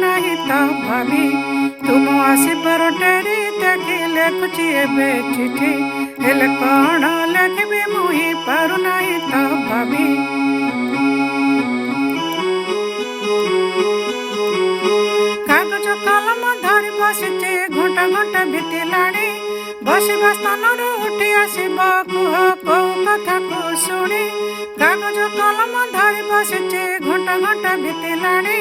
नहीं तो भाभी तुम आसबार डेरी देखी लेखुची एबे चिठी हेले कौन लेखबी मुही पारु नहीं तो भाभी कागज कलम धरी बसिचे घंटा घंटा बीतिलाणी बसवा स्थान उठी आसब कुह कौ कथा को शुणी कागज कलम धरी बसिचे घंटा घंटा बीतिलाणी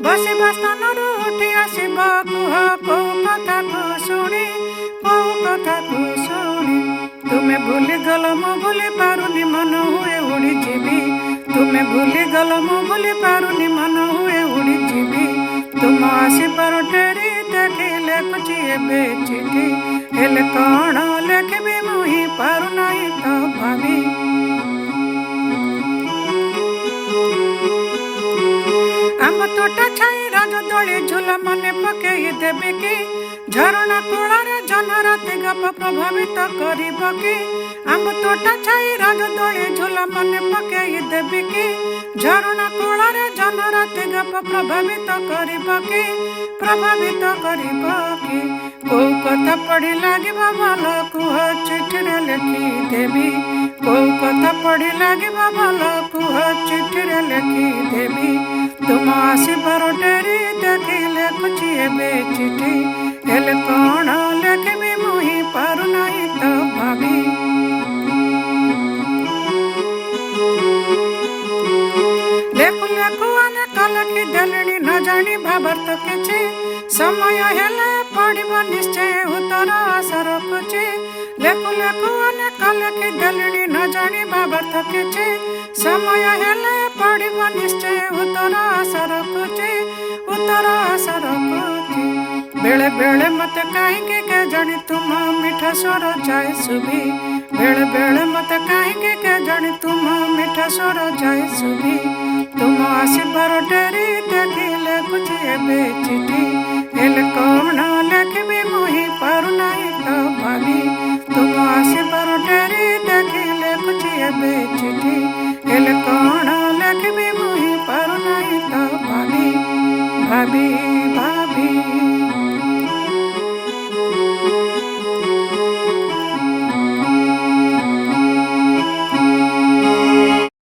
बसवा स्थान उठी आसब कुह कौ कथा को शुणी कौ कथा को शुणी तुमे भूली गल मु भूली पारुनी मन हुए उड़ी जीवी तुमे भूली गल मु भूली पारुनी मन हुए उड़ी जीवी तुम आसबार डेरी देखी लेखुची एबे चिठी हेले कौन लेखबी मुही पारु नहीं तो भाभी आंब तोटा छाई राज दोली झूला मने पकई देबी कि झरणा कूଳରେ जन राति गप प्रभावित करिब कि आंब तोटा छाई राज दोली झूला मने पकई देबी कि झरणा कूଳରେ जन राति गप प्रभावित करिब कि प्रभावित करिब कि कौ कथा पढ़ी लागिब भल कुह चिठी रे लिखि देबी कौ कथा पढ़ी लागिब भल कुह चिठी रे लिखि देबी तुम आसबार डेरी देखी लेखुची एबे चिठी हेले कौन लेखबी मुही पारु नहीं तो भाभी लेखु लेखु अनेक लेखि देलेणी न जानी भावार्थ किछि समय हेले पढ़िब निश्चय उत्तर आशा रखुछि लेखु लेखु अनेक लेखि देलेणी न जानी भावार्थ किछि समय हेले पढ़िब निश्चय उत्तर आशा रखुछि उत्तर आशा रखुछि बेले बेले मत कहीं के जानी तुम मीठा स्वर जाए सुभी बेले बेले मत कहीं के जानी तुम मीठा स्वर जाए सुभी तुम आसबार डेरी देखी लेखुची एबे चिठी हेले